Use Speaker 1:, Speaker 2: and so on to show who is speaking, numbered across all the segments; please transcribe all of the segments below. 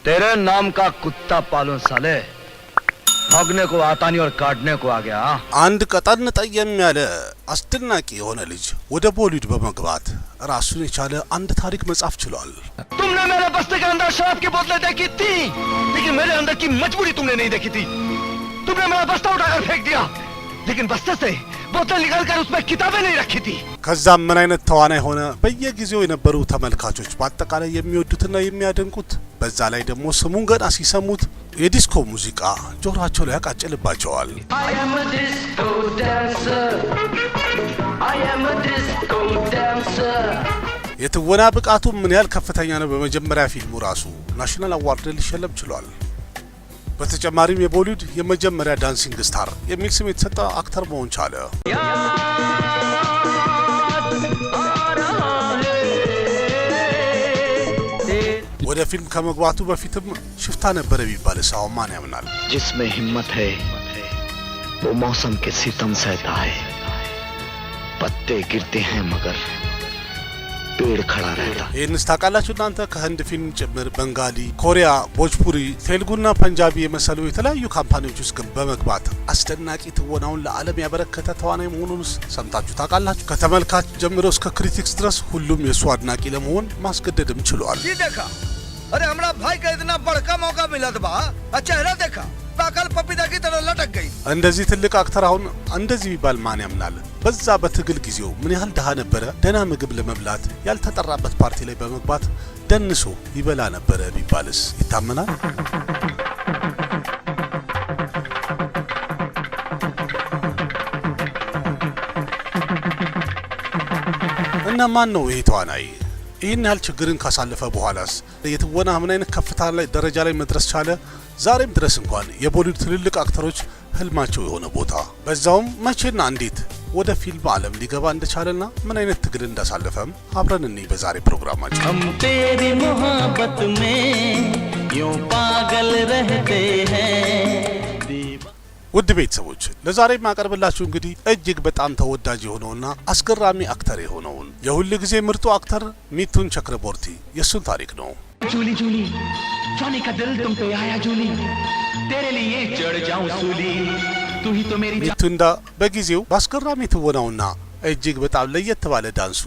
Speaker 1: तेरे नाम का कुत्ता पालूं साले भागने को आता नहीं और काटने को आ गया
Speaker 2: አንድ ቀጠን ጠየም ያለ አስደናቂ የሆነ ልጅ ወደ ቦሊውድ በመግባት ራሱን የቻለ አንድ ታሪክ መጻፍ ችሏል።
Speaker 1: तुमने मेरे बस्ते के अंदर शराब की बोतलें देखी थी लेकिन मेरे अंदर की मजबूरी तुमने नहीं देखी थी। तुमने मेरा बस्ता उठाकर फेंक दिया लेकिन बस्ते से बोतल निकालकर उसमें किताबें नहीं रखी थी।
Speaker 2: ከዛም ምን አይነት ተዋናይ ሆነ በየጊዜው የነበሩ ተመልካቾች በአጠቃላይ የሚወዱትና የሚያደንቁት በዛ ላይ ደግሞ ስሙን ገና ሲሰሙት የዲስኮ ሙዚቃ ጆሮአቸው ላይ ያቃጭልባቸዋል። የትወና ብቃቱ ምን ያህል ከፍተኛ ነው። በመጀመሪያ ፊልሙ ራሱ ናሽናል አዋርድ ሊሸለም ችሏል። በተጨማሪም የቦሊውድ የመጀመሪያ ዳንሲንግ ስታር የሚል ስም የተሰጠ አክተር መሆን ቻለ። ወደ ፊልም ከመግባቱ በፊትም ሽፍታ ነበር ቢባል ሰው ማን ያምናል?
Speaker 1: जिसमें हिम्मत है वो मौसम के सितम सहता है पत्ते गिरते हैं मगर पेड़ खड़ा रहता।
Speaker 2: ይህንስ ታውቃላችሁ እናንተ? ከህንድ ፊልም ጭምር በንጋሊ፣ ኮሪያ፣ ቦጅፑሪ፣ ቴልጉና ፐንጃቢ የመሰሉ የተለያዩ ካምፓኒዎች ውስጥ በመግባት አስደናቂ ትወናውን ለዓለም ያበረከተ ተዋናይ መሆኑንስ ሰምታችሁ ታውቃላችሁ? ከተመልካች ጀምሮ እስከ ክሪቲክስ ድረስ ሁሉም የሱ አድናቂ ለመሆን ማስገደድም ችሏል።
Speaker 1: अरे हमारा भाई का इतना बड़का मौका मिला था चेहरा देखा पाकल पपीता की तरह लटक गई।
Speaker 2: እንደዚህ ትልቅ አክተር አሁን እንደዚህ ቢባል ማን ያምናል? በዛ በትግል ጊዜው ምን ያህል ደሃ ነበረ። ደህና ምግብ ለመብላት ያልተጠራበት ፓርቲ ላይ በመግባት ደንሶ ይበላ ነበረ ቢባልስ ይታመናል? እና ማን ነው ይሄ ተዋናይ? ይህን ያህል ችግርን ካሳለፈ በኋላስ የትወና ምን አይነት ከፍታ ላይ ደረጃ ላይ መድረስ ቻለ? ዛሬም ድረስ እንኳን የቦሊውድ ትልልቅ አክተሮች ህልማቸው የሆነ ቦታ በዛውም መቼና እንዴት ወደ ፊልም ዓለም ሊገባ እንደቻለና ምን አይነት ትግል እንዳሳለፈም አብረን እንይ በዛሬ ፕሮግራማችን።
Speaker 3: हम तेरी मोहब्बत में यूं पागल रहते हैं।
Speaker 2: ውድ ቤተሰቦች ለዛሬ ማቀርብላችሁ እንግዲህ እጅግ በጣም ተወዳጅ የሆነውና አስገራሚ አክተር የሆነውን የሁሉ ጊዜ ምርጡ አክተር ሚቱን ቸክረቦርቲ የሱን ታሪክ ነው።
Speaker 3: जूली जूली जॉनी का दिल तुम पे आया जूली तेरे लिए चढ़ जाऊं सूली तू ही तो मेरी
Speaker 2: ሚቱንዳ በጊዜው በአስገራሚ ትወናውና እጅግ በጣም ለየት ባለ ዳንሱ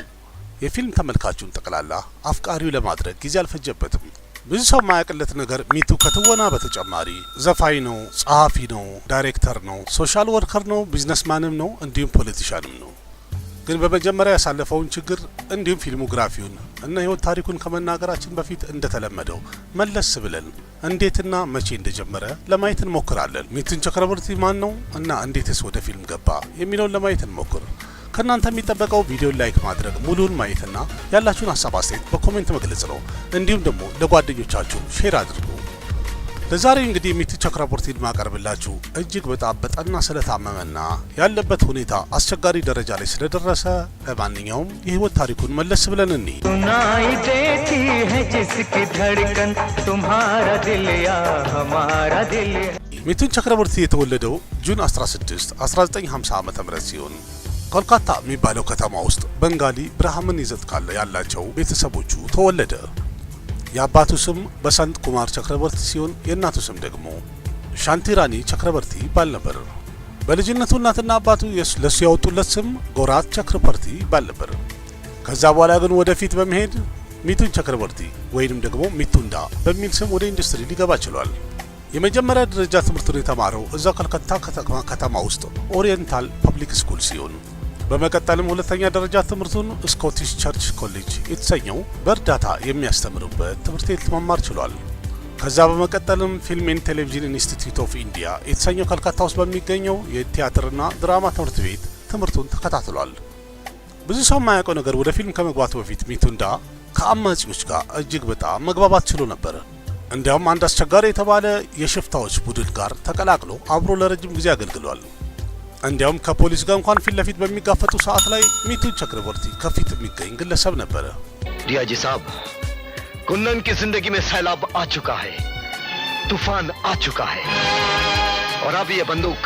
Speaker 2: የፊልም ተመልካቹን ጠቅላላ አፍቃሪው ለማድረግ ጊዜ አልፈጀበትም። ብዙ ሰው ማያውቅለት ነገር ሚቱ ከትወና በተጨማሪ ዘፋኝ ነው፣ ጸሐፊ ነው፣ ዳይሬክተር ነው፣ ሶሻል ወርከር ነው፣ ቢዝነስማንም ነው፣ እንዲሁም ፖለቲሻንም ነው። ግን በመጀመሪያ ያሳለፈውን ችግር እንዲሁም ፊልሞግራፊውን እና ህይወት ታሪኩን ከመናገራችን በፊት እንደተለመደው መለስ ብለን እንዴትና መቼ እንደጀመረ ለማየት እንሞክራለን። ሚቱን ቸክረቦርቲ ማን ነው እና እንዴትስ ወደ ፊልም ገባ የሚለውን ለማየት እንሞክር። ከናንተ የሚጠበቀው ቪዲዮ ላይክ ማድረግ ሙሉን ማየትና ያላችሁን ሐሳብ አስተያየት በኮሜንት መግለጽ ነው። እንዲሁም ደግሞ ለጓደኞቻችሁ ሼር አድርጉ። ለዛሬ እንግዲህ ሚቱ ቸክረቦርቲን ማቀርብላችሁ እጅግ በጣም በጠና ስለታመመና ያለበት ሁኔታ አስቸጋሪ ደረጃ ላይ ስለደረሰ ለማንኛውም የህይወት ታሪኩን መለስ ብለን እንይ።
Speaker 3: सुनाई देती है जिसकी धड़कन तुम्हारा दिल या हमारा दिल।
Speaker 2: ሚቱን ቸክረቦርቲ የተወለደው ጁን 16 1950 ዓ.ም ሲሆን ኮልካታ የሚባለው ከተማ ውስጥ በንጋሊ ብርሃምን ይዘት ካለ ያላቸው ቤተሰቦቹ ተወለደ። የአባቱ ስም በሰንት ኩማር ቸክረቦርቲ ሲሆን የእናቱ ስም ደግሞ ሻንቲራኒ ቸክረቦርቲ ይባል ነበር። በልጅነቱ እናትና አባቱ ለሱ ያወጡለት ስም ጎራት ቸክረቦርቲ ይባል ነበር። ከዛ በኋላ ግን ወደፊት በመሄድ ሚቱን ቸክረቦርቲ ወይንም ደግሞ ሚቱንዳ በሚል ስም ወደ ኢንዱስትሪ ሊገባ ችሏል። የመጀመሪያ ደረጃ ትምህርቱን የተማረው እዛው ኮልካታ ከተማ ውስጥ ኦሪየንታል ፐብሊክ ስኩል ሲሆን በመቀጠልም ሁለተኛ ደረጃ ትምህርቱን ስኮቲሽ ቸርች ኮሌጅ የተሰኘው በእርዳታ የሚያስተምርበት ትምህርት ቤት መማር ችሏል። ከዛ በመቀጠልም ፊልም ኤንድ ቴሌቪዥን ኢንስቲትዩት ኦፍ ኢንዲያ የተሰኘው ኮልካታ ውስጥ በሚገኘው የቲያትርና ድራማ ትምህርት ቤት ትምህርቱን ተከታትሏል። ብዙ ሰው የማያውቀው ነገር ወደ ፊልም ከመግባቱ በፊት ሚቱንዳ ከአማጺዎች ጋር እጅግ በጣም መግባባት ችሎ ነበር። እንዲያውም አንድ አስቸጋሪ የተባለ የሽፍታዎች ቡድን ጋር ተቀላቅሎ አብሮ ለረጅም ጊዜ አገልግሏል። እንዲያውም ከፖሊስ ጋር እንኳን ፊት ለፊት በሚጋፈጡ ሰዓት ላይ ሚቱን ቸክረቦርቲ ከፊት የሚገኝ ግለሰብ ነበር።
Speaker 1: ዲያጂ ሳብ कुंदन की जिंदगी में सैलाब आ चुका है, तूफान आ चुका है और अब ये बंदूक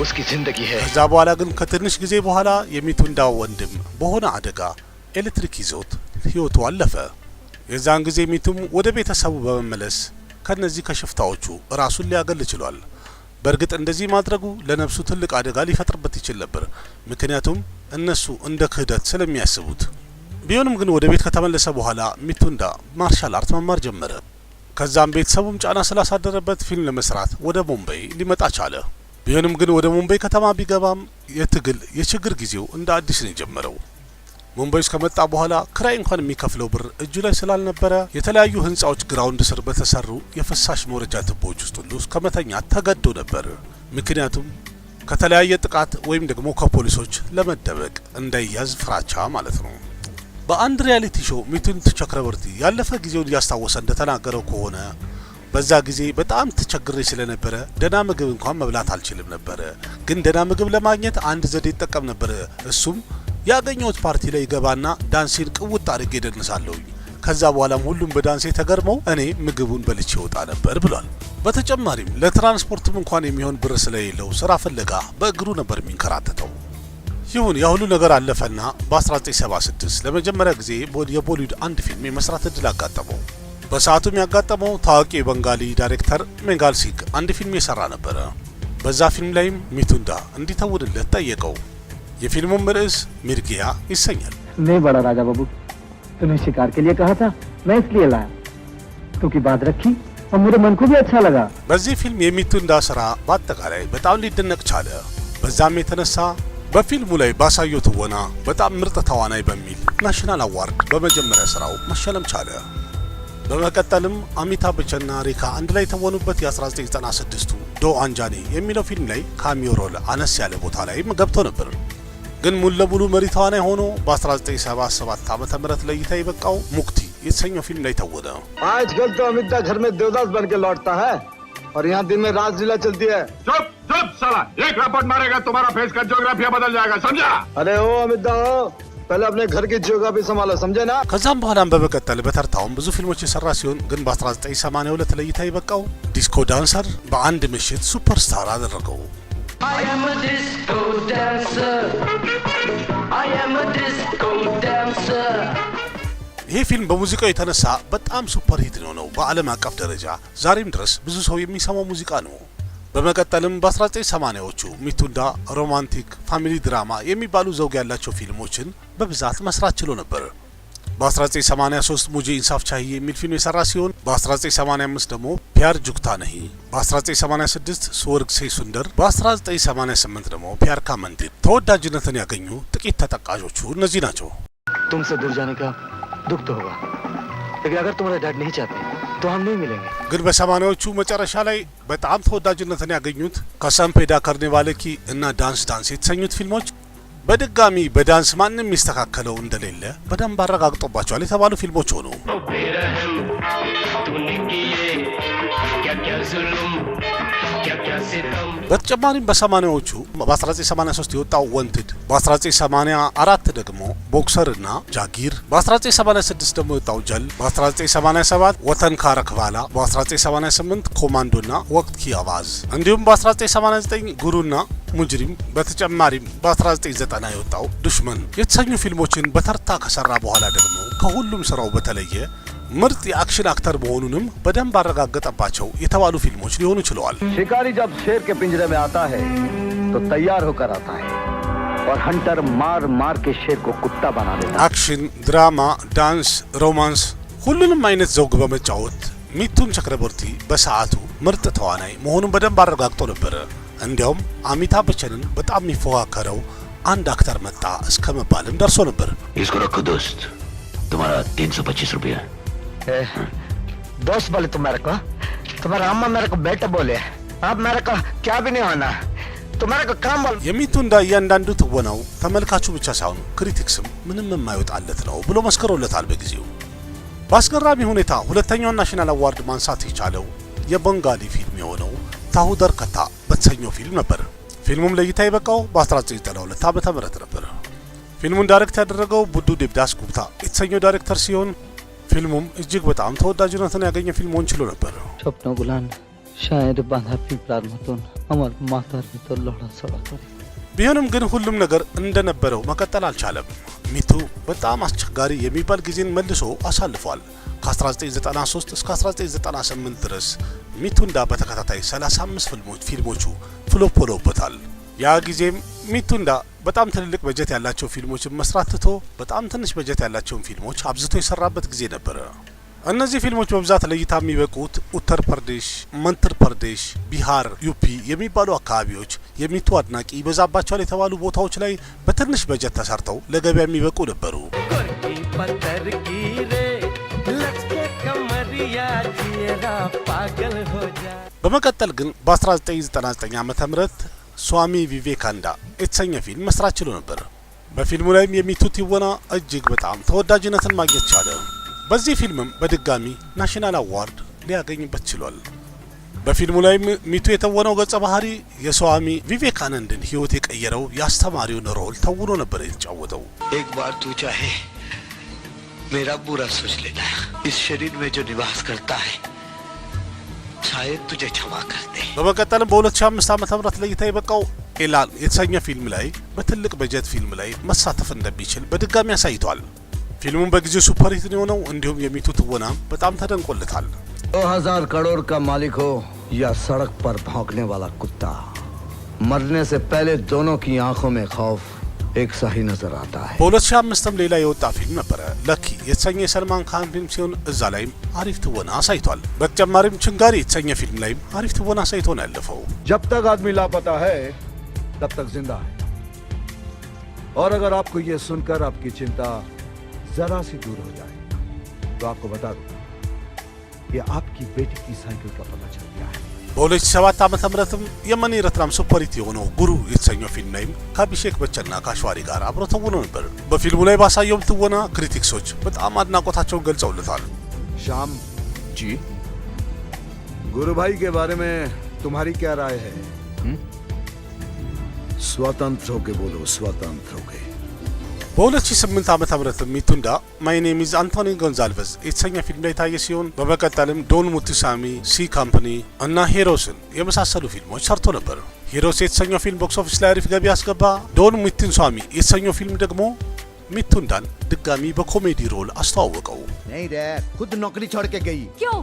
Speaker 1: उसकी जिंदगी है।
Speaker 2: ከዛ በኋላ ግን ከትንሽ ጊዜ በኋላ የሚቱንዳ ወንድም በሆነ አደጋ ኤሌክትሪክ ይዞት ህይወቱ አለፈ። የዛን ጊዜ ሚቱም ወደ ቤተሰቡ በመመለስ ከነዚህ ከሽፍታዎቹ ራሱን ሊያገል ችሏል። በእርግጥ እንደዚህ ማድረጉ ለነፍሱ ትልቅ አደጋ ሊፈጥርበት ይችል ነበር፣ ምክንያቱም እነሱ እንደ ክህደት ስለሚያስቡት። ቢሆንም ግን ወደ ቤት ከተመለሰ በኋላ ሚቱንዳ ማርሻል አርት መማር ጀመረ። ከዛም ቤተሰቡም ጫና ስላሳደረበት ፊልም ለመስራት ወደ ሙምባይ ሊመጣ ቻለ። ቢሆንም ግን ወደ ሙምባይ ከተማ ቢገባም የችግር ጊዜው እንደ አዲስ ነው የጀመረው። ሙምባይ ውስጥ ከመጣ በኋላ ክራይ እንኳን የሚከፍለው ብር እጁ ላይ ስላልነበረ የተለያዩ ህንጻዎች ግራውንድ ስር በተሰሩ የፍሳሽ መውረጃ ቱቦዎች ውስጥ ሁሉ ከመተኛት ተገዶ ነበር። ምክንያቱም ከተለያየ ጥቃት ወይም ደግሞ ከፖሊሶች ለመደበቅ እንዳይያዝ ፍራቻ ማለት ነው። በአንድ ሪያሊቲ ሾው ሚቱን ቸክረበርቲ ያለፈ ጊዜውን እያስታወሰ እንደተናገረው ከሆነ በዛ ጊዜ በጣም ተቸግሬ ስለነበረ ደህና ምግብ እንኳን መብላት አልችልም ነበር። ግን ደህና ምግብ ለማግኘት አንድ ዘዴ ይጠቀም ነበር። እሱም ያገኘሁት ፓርቲ ላይ ገባና ዳንሴን ቅውጥ አድርጌ ደንሳለሁ። ከዛ በኋላም ሁሉም በዳንሴ ተገርመው እኔ ምግቡን በልቼ ወጣ ነበር ብሏል። በተጨማሪም ለትራንስፖርትም እንኳን የሚሆን ብር ስለሌለው ስራ ፍለጋ በእግሩ ነበር የሚንከራተተው። ይሁን ያ ሁሉ ነገር አለፈና በ1976 ለመጀመሪያ ጊዜ የቦሊውድ አንድ ፊልም የመስራት እድል አጋጠመው። በሰዓቱም ያጋጠመው ታዋቂ የበንጋሊ ዳይሬክተር ሜንጋል ሲንግ አንድ ፊልም የሰራ ነበረ። በዛ ፊልም ላይም ሚቱንዳ እንዲተውንለት ጠየቀው። የፊልሙም ርዕስ ሚርጊያ ይሰኛል።
Speaker 4: नहीं बड़ा राजा बाबू, तुम्हें शिकार के लिए कहा था, मैं इसलिए लाया क्योंकि बात रखी और मेरे मन को भी अच्छा लगा።
Speaker 2: በዚህ ፊልም የሚቱንዳ ስራ በአጠቃላይ በጣም ሊደነቅ ቻለ። በዛም የተነሳ በፊልሙ ላይ ባሳየው ትወና በጣም ምርጥ ተዋናይ በሚል ናሽናል አዋርድ በመጀመሪያ ስራው መሸለም ቻለ። በመቀጠልም አሚታብ በቸንና ሬካ አንድ ላይ የተወኑበት የ1996ቱ ዶ አንጃኔ የሚለው ፊልም ላይ ካሚዮ ሮል አነስ ያለ ቦታ ላይ ገብቶ ነበር። ግን ሙሉ ለሙሉ መሪ ተዋናይ ሆኖ በ1977 ዓመተ ምህረት ለእይታ የበቃው ሙክቲ የተሰኘው ፊልም ላይ ተወነ።
Speaker 1: आजकल तो अमिता घर में देवदास बन के लौटता है और यहाँ दिन में रासलीला चलती है।
Speaker 5: चुप चुप साला, एक रपट मारेगा तुम्हारा फेस का ज्योग्राफिया बदल जाएगा, समझा?
Speaker 1: अरे ओ अमिता हो, पहले अपने घर की जियोग्राफी संभालो, समझे ना?
Speaker 2: ከዛም በኋላም በመቀጠል በተርታውም ብዙ ፊልሞች የሰራ ሲሆን ግን በ1982 ለእይታ የበቃው ዲስኮ ዳንሰር በአንድ ምሽት ሱፐርስታር አደረገው።
Speaker 3: I am a disco dancer. I am a disco dancer.
Speaker 2: ይህ ፊልም በሙዚቃው የተነሳ በጣም ሱፐር ሂት ነው በዓለም አቀፍ ደረጃ ዛሬም ድረስ ብዙ ሰው የሚሰማው ሙዚቃ ነው። በመቀጠልም በ1980ዎቹ ሚቱንዳ ሮማንቲክ፣ ፋሚሊ ድራማ የሚባሉ ዘውግ ያላቸው ፊልሞችን በብዛት መስራት ችሎ ነበር። በ1983 ሙጄ ኢንሳፍ ቻሂዬ የሚል ፊልም የሰራ ሲሆን በ1985 ደግሞ ፒያር ጁግታ ነሂ፣ በ1986 ስወርግ ሴ ሱንደር፣ በ1988 ደግሞ ፒያር ካ መንዲር ተወዳጅነትን ያገኙ ጥቂት ተጠቃሾቹ እነዚህ ናቸው።
Speaker 4: तुमसे दूर जाने का दुख तो होगा, लेकिन अगर तुम्हारे डैड नहीं चाहते तो हम नहीं मिलेंगे।
Speaker 2: ግን በ80ዎቹ መጨረሻ ላይ በጣም ተወዳጅነትን ያገኙት ከሰምፔዳ ካርኔቫሌኪ እና ዳንስ ዳንስ የተሰኙት ፊልሞች በድጋሚ በዳንስ ማንም የሚስተካከለው እንደሌለ በደንብ አረጋግጦባቸዋል የተባሉ ፊልሞች ሆኑ። በተጨማሪም በ80ዎቹ በ1983 የወጣው ወንትድ፣ በ1984 ደግሞ ቦክሰር እና ጃጊር፣ በ1986 ደግሞ የወጣው ጀል፣ በ1987 ወተን ካረክቫላ፣ በ1988 ኮማንዶ እና ወቅት ኪ አቫዝ እንዲሁም በ1989 ጉሩና ሙጅሪም፣ በተጨማሪም በ1990 የወጣው ዱሽመን የተሰኙ ፊልሞችን በተርታ ከሰራ በኋላ ደግሞ ከሁሉም ስራው በተለየ ምርጥ የአክሽን አክተር መሆኑንም በደንብ አረጋገጠባቸው የተባሉ ፊልሞች ሊሆኑ ችለዋል።
Speaker 4: शिकारी जब शेर के पिंजरे में आता है तो तैयार होकर आता है और हंटर मार मार के शेर को कुत्ता बना देता है።
Speaker 2: አክሽን፣ ድራማ፣ ዳንስ፣ ሮማንስ ሁሉንም አይነት ዘውግ በመጫወት ሚቱን ቸክረበርቲ በሰዓቱ ምርጥ ተዋናይ መሆኑን በደንብ አረጋግጦ ነበር። እንዲያውም አሚታብ በቸንን በጣም የሚፎካከረው አንድ አክተር መጣ እስከ መባልም ደርሶ ነበር።
Speaker 6: इसको रखो दोस्त, तुम्हारा 325 रुपया।
Speaker 4: दोस्त बोले तुम मेरे को, तुम्हारा अम्मा मेरे को बेटा बोले, अब मेरे को क्या भी नहीं होना, तुम्हारे को काम बोल।
Speaker 2: የሚቱንዳ እያንዳንዱ ትወናው ተመልካቹ ብቻ ሳይሆን ክሪቲክስም ምንም የማይወጣለት ነው ብሎ መስከሮለታል በጊዜው። በአስገራሚ ሁኔታ ሁለተኛውን ናሽናል አዋርድ ማንሳት የቻለው የበንጋሊ ፊልም የሆነው ታሁደር ከታ በተሰኘው ፊልም ነበር። ፊልሙም ለእይታ የበቃው በ1992 ዓመተ ምህረት ነበር። ፊልሙን ዳይሬክት ያደረገው ቡዱ ዴብዳስ ጉብታ የተሰኘው ዳይሬክተር ሲሆን ፊልሙም እጅግ በጣም ተወዳጅነትን ያገኘ ፊልም ሆኖ ችሎ ነበር።
Speaker 4: स्वप्न गुलान शायद बांधा पिंपलार मतोन अमर मातार भितर लड़ा सड़ा करे।
Speaker 2: ቢሆንም ግን ሁሉም ነገር እንደነበረው መቀጠል አልቻለም። ሚቱ በጣም አስቸጋሪ የሚባል ጊዜን መልሶ አሳልፏል። ከ1993 እስከ 1998 ድረስ ሚቱንዳ በተከታታይ 35 ፊልሞቹ ፍሎፕ ሆነውበታል። ያ ጊዜም ሚቱንዳ በጣም ትልልቅ በጀት ያላቸው ፊልሞችን መስራት ትቶ በጣም ትንሽ በጀት ያላቸውን ፊልሞች አብዝቶ የሰራበት ጊዜ ነበረ። እነዚህ ፊልሞች በብዛት ለእይታ የሚበቁት ኡተር ፐርዴሽ፣ መንትር ፐርዴሽ፣ ቢሃር፣ ዩፒ የሚባሉ አካባቢዎች የሚቱ አድናቂ ይበዛባቸዋል የተባሉ ቦታዎች ላይ በትንሽ በጀት ተሰርተው ለገበያ የሚበቁ ነበሩ። በመቀጠል ግን በ1999 ዓ.ም ስዋሚ ቪቬካንዳ የተሰኘ ፊልም መስራት ችሎ ነበር። በፊልሙ ላይም የሚቱ ትወና እጅግ በጣም ተወዳጅነትን ማግኘት ቻለ። በዚህ ፊልምም በድጋሚ ናሽናል አዋርድ ሊያገኝበት ችሏል። በፊልሙ ላይም ሚቱ የተወነው ገጸ ባህሪ የስዋሚ ቪቬካነንድን ህይወት የቀየረው የአስተማሪውን ሮል ተውኖ ነበር የተጫወተው።
Speaker 1: एक बार तू चाहे मेरा बुरा सोच लेना, इस शरीर में जो निवास करता है शायद तुझे क्षमा कर दे።
Speaker 2: በመቀጠልም በ2005 ዓ.ም ለእይታ የበቃው ኤላን የተሰኘ ፊልም ላይ በትልቅ በጀት ፊልም ላይ መሳተፍ እንደሚችል በድጋሚ አሳይቷል። ፊልሙን በጊዜው ሱፐር ሂት የሆነው እንዲሁም የሚቱ ትወና በጣም ተደንቆለታል።
Speaker 4: 2000 करोड़ का मालिक हो या सड़क पर भौंकने वाला कुत्ता, मरने से पहले दोनों की आंखों में खौफ एक सा ही नजर आता है።
Speaker 2: በ2005ም ሌላ የወጣ ፊልም ነበረ ለኪ የተሰኘ የሰልማን ካን ፊልም ሲሆን እዛ ላይም አሪፍ ትወና አሳይቷል። በተጨማሪም ችንጋሪ የተሰኘ ፊልም ላይም አሪፍ ትወና አሳይቶ ነው ያለፈው።
Speaker 4: जब तक आदमी लापता है तब तक जिंदा है, और अगर आपको ये सुनकर आपकी चिंता जरा सी दूर हो जाए तो आपको बता दूं कि आपकी बेटी की साइकिल का पता चल गया है።
Speaker 2: በ2007 ዓ.ም የመኒ ረትራም ሱፐር ሂት የሆነው ጉሩ የተሰኘው ፊልም ላይም ከአቢሼክ በቸንና ከአሽዋሪ ጋር አብሮ ተውኖ ነበር። በፊልሙ ላይ ባሳየውም ትወና ክሪቲክሶች በጣም አድናቆታቸውን ገልጸውለታል።
Speaker 4: श्याम जी, गुरु भाई के बारे में तुम्हारी क्या राय है? स्वतंत्र होके बोलो, स्वतंत्र होके।
Speaker 2: በ2008 ዓ.ም ሚቱንዳ ማይ ኔም ኢዝ አንቶኒ ጎንዛልቬዝ የተሰኘ ፊልም ላይ ታየ ሲሆን በመቀጠልም ዶን ሙቱሳሚ፣ ሲ ካምፓኒ እና ሄሮስን የመሳሰሉ ፊልሞች ሰርቶ ነበር። ሄሮስ የተሰኘው ፊልም ቦክስ ኦፊስ ላይ አሪፍ ገቢ ያስገባ። ዶን ሙቱሳሚ የተሰኘው ፊልም ደግሞ ሚቱንዳን ድጋሚ በኮሜዲ ሮል አስተዋወቀው።
Speaker 4: नहीं डैड, खुद नौकरी छोड़ के गई।
Speaker 7: क्यों?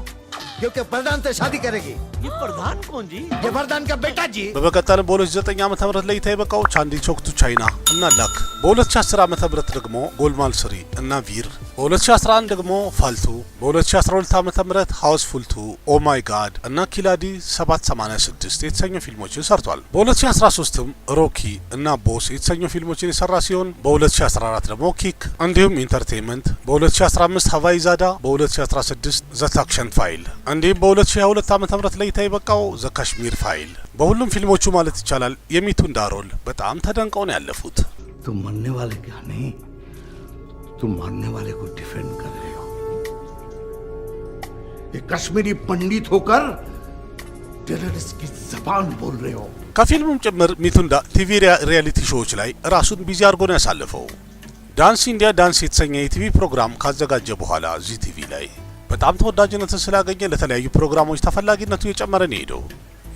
Speaker 4: क्योंकि प्रधान से शादी करेगी।
Speaker 1: ये प्रधान कौन जी?
Speaker 4: ये प्रधान का बेटा जी।
Speaker 2: በመቀጠልም በ2009 ዓ.ም ለእይታ የበቃው ቻንዲ ቾክ ቱ ቻይና እና ላክ፣ በ2010 ዓ.ም ደግሞ ጎልማል ስሪ እና ቪር፣ በ2011 ደግሞ ፋልቱ፣ በ2012 ዓ.ም ሃውስፉል 2፣ ኦ ማይ ጋድ እና ኪላዲ 786 የተሰኙ ፊልሞችን ሰርቷል። በ2013ም ሮኪ እና ቦስ የተሰኙ ፊልሞችን የሰራ ሲሆን በ2014 ደግሞ ኪክ እንዲሁም ኢንተርቴይንመንት፣ በ2015 ሀቫይ ዛዳ፣ በ2016 ዘ ታክሽን ፋይል እንዲሁም በ2022 ዓ.ም ለእይታ የበቃው ዘ ካሽሚር ፋይል። በሁሉም ፊልሞቹ ማለት ይቻላል የሚቱንዳ ሮል በጣም ተደንቀው ነው ያለፉት።
Speaker 4: तुम मरने वाले क्या नहीं, तुम मारने वाले को डिफेंड कर रहे हो। एक कश्मीरी पंडित होकर टेररिस्ट की जबान बोल रहे हो।
Speaker 2: ከፊልሙም ጭምር ሚቱንዳ ቲቪ ሪያሊቲ ሾዎች ላይ ራሱን ቢዚ አድርጎ ነው ያሳለፈው። ዳንስ ኢንዲያ ዳንስ የተሰኘ የቲቪ ፕሮግራም ካዘጋጀ በኋላ ዚ ቲቪ ላይ በጣም ተወዳጅነትን ስላገኘ ለተለያዩ ፕሮግራሞች ተፈላጊነቱ የጨመረ ነው ሄደው።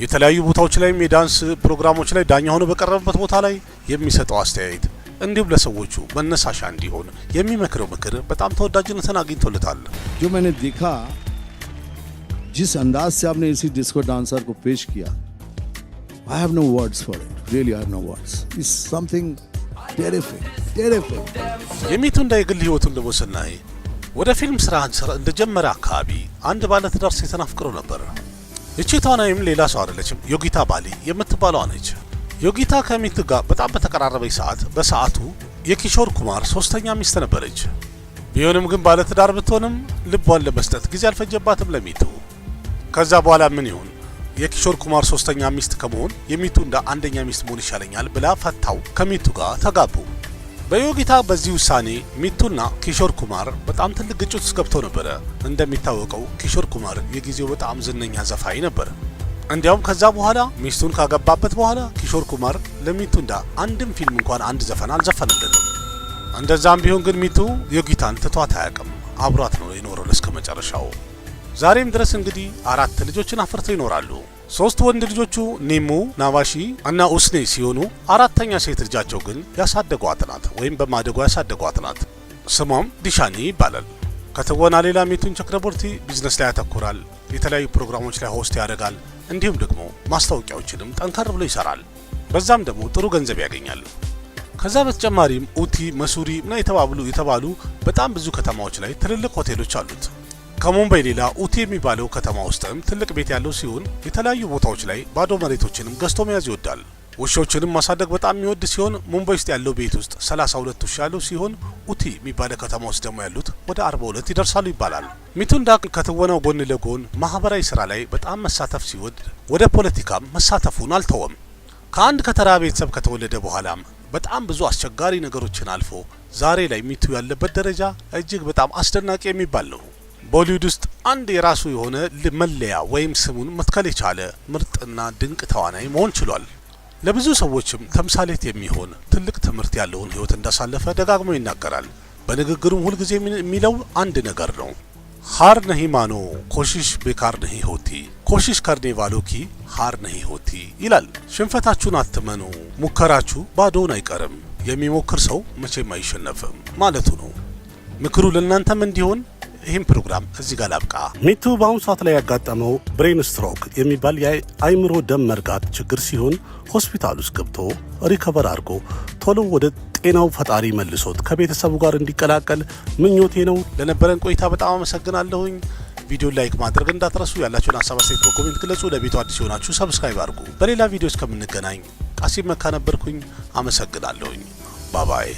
Speaker 2: የተለያዩ ቦታዎች ላይም የዳንስ ፕሮግራሞች ላይ ዳኛ ሆኖ በቀረበበት ቦታ ላይ የሚሰጠው አስተያየት እንዲሁም ለሰዎቹ መነሳሻ እንዲሆን የሚመክረው ምክር በጣም ተወዳጅነትን አግኝቶለታል።
Speaker 8: जो मैंने देखा, जिस अंदाज से आपने इसी डिस्को डांसर को पेश किया, I have no words for it. Really, I have no words. It's something terrific, terrific.
Speaker 2: የሚቱንዳ የግል ህይወቱን ደግሞ ስናይ ወደ ፊልም ስራ እንደጀመረ አካባቢ አንድ ባለትዳር ሴት ተናፍቅሮ ነበር። እቺ ተዋናይም ሌላ ሰው አይደለችም፣ ዮጊታ ባሊ የምትባለዋ ነች። ዮጊታ ከሚቱ ጋር በጣም በተቀራረበች ሰዓት በሰዓቱ የኪሾር ኩማር ሶስተኛ ሚስት ነበረች። ቢሆንም ግን ባለትዳር ብትሆንም ልቧን ለመስጠት ጊዜ አልፈጀባትም ለሚቱ። ከዛ በኋላ ምን ይሁን የኪሾር ኩማር ሶስተኛ ሚስት ከመሆን የሚቱንዳ አንደኛ ሚስት መሆን ይሻለኛል ብላ ፈታው ከሚቱ ጋር ተጋቡ። በዮጊታ በዚህ ውሳኔ ሚቱና ኪሾር ኩማር በጣም ትልቅ ግጭት ውስጥ ገብተው ነበረ። እንደሚታወቀው ኪሾር ኩማር የጊዜው በጣም ዝነኛ ዘፋኝ ነበር። እንዲያውም ከዛ በኋላ ሚስቱን ካገባበት በኋላ ኪሾር ኩማር ለሚቱንዳ አንድም ፊልም እንኳን አንድ ዘፈን አልዘፈነለትም። እንደዛም ቢሆን ግን ሚቱ ዮጊታን ትቷት አያውቅም፣ አብሯት ነው የኖረው እስከ መጨረሻው። ዛሬም ድረስ እንግዲህ 4 ልጆችን አፍርተው ይኖራሉ። 3 ወንድ ልጆቹ ኒሙ፣ ናቫሺ እና ኡስኔ ሲሆኑ 4ተኛ ሴት ልጃቸው ግን ያሳደጓት ናት፣ ወይም በማደጓ ያሳደጓት ናት። ስሟም ዲሻኒ ይባላል። ከትወና ሌላ ሚቱን ቸክረቦርቲ ቢዝነስ ላይ ያተኩራል፣ የተለያዩ ፕሮግራሞች ላይ ሆስት ያደርጋል፣ እንዲሁም ደግሞ ማስታወቂያዎችንም ጠንከር ብሎ ይሰራል። በዛም ደግሞ ጥሩ ገንዘብ ያገኛል። ከዛ በተጨማሪም ኡቲ፣ መሱሪ እና የተባሉ በጣም ብዙ ከተማዎች ላይ ትልልቅ ሆቴሎች አሉት። ከሙምባይ ሌላ ኡቲ የሚባለው ከተማ ውስጥም ትልቅ ቤት ያለው ሲሆን የተለያዩ ቦታዎች ላይ ባዶ መሬቶችንም ገዝቶ መያዝ ይወዳል። ውሾችንም ማሳደግ በጣም የሚወድ ሲሆን ሙምባይ ውስጥ ያለው ቤት ውስጥ 32 ውሻ ያለው ሲሆን ኡቲ የሚባለው ከተማ ውስጥ ደግሞ ያሉት ወደ 42 ይደርሳሉ ይባላል። ሚቱንዳ ከትወናው ጎን ለጎን ማህበራዊ ስራ ላይ በጣም መሳተፍ ሲወድ ወደ ፖለቲካም መሳተፉን አልተወም። ከአንድ ከተራ ቤተሰብ ከተወለደ በኋላም በጣም ብዙ አስቸጋሪ ነገሮችን አልፎ ዛሬ ላይ ሚቱ ያለበት ደረጃ እጅግ በጣም አስደናቂ የሚባል ነው። ቦሊውድ ውስጥ አንድ የራሱ የሆነ መለያ ወይም ስሙን መትከል የቻለ ምርጥና ድንቅ ተዋናይ መሆን ችሏል። ለብዙ ሰዎችም ተምሳሌት የሚሆን ትልቅ ትምህርት ያለውን ህይወት እንዳሳለፈ ደጋግሞ ይናገራል። በንግግሩም ሁልጊዜ የሚለው አንድ ነገር ነው። ሃር ነሂ ማኖ ኮሺሽ ቤካር ነሂ ሆቲ ኮሺሽ ከርኔ ቫሎኪ ሃር ነሂ ሆቲ ይላል። ሽንፈታችሁን አትመኑ፣ ሙከራችሁ ባዶውን አይቀርም፣ የሚሞክር ሰው መቼም አይሸነፍም ማለቱ ነው። ምክሩ ለእናንተም እንዲሆን ይህም ፕሮግራም እዚህ ጋር ላብቃ። ሚቱ በአሁኑ ሰዓት ላይ ያጋጠመው ብሬን ስትሮክ የሚባል የአይምሮ ደም መርጋት ችግር ሲሆን ሆስፒታል ውስጥ ገብቶ ሪከቨር አድርጎ ቶሎ ወደ ጤናው ፈጣሪ መልሶት ከቤተሰቡ ጋር እንዲቀላቀል ምኞቴ ነው። ለነበረን ቆይታ በጣም አመሰግናለሁኝ። ቪዲዮ ላይክ ማድረግ እንዳትረሱ። ያላችሁን ሀሳብ አስተያየት በኮሜንት ግለጹ። ለቤቱ አዲስ የሆናችሁ ሰብስክራይብ አድርጉ። በሌላ ቪዲዮ እስከምንገናኝ ቃሲም መካ ነበርኩኝ። አመሰግናለሁኝ። ባባይ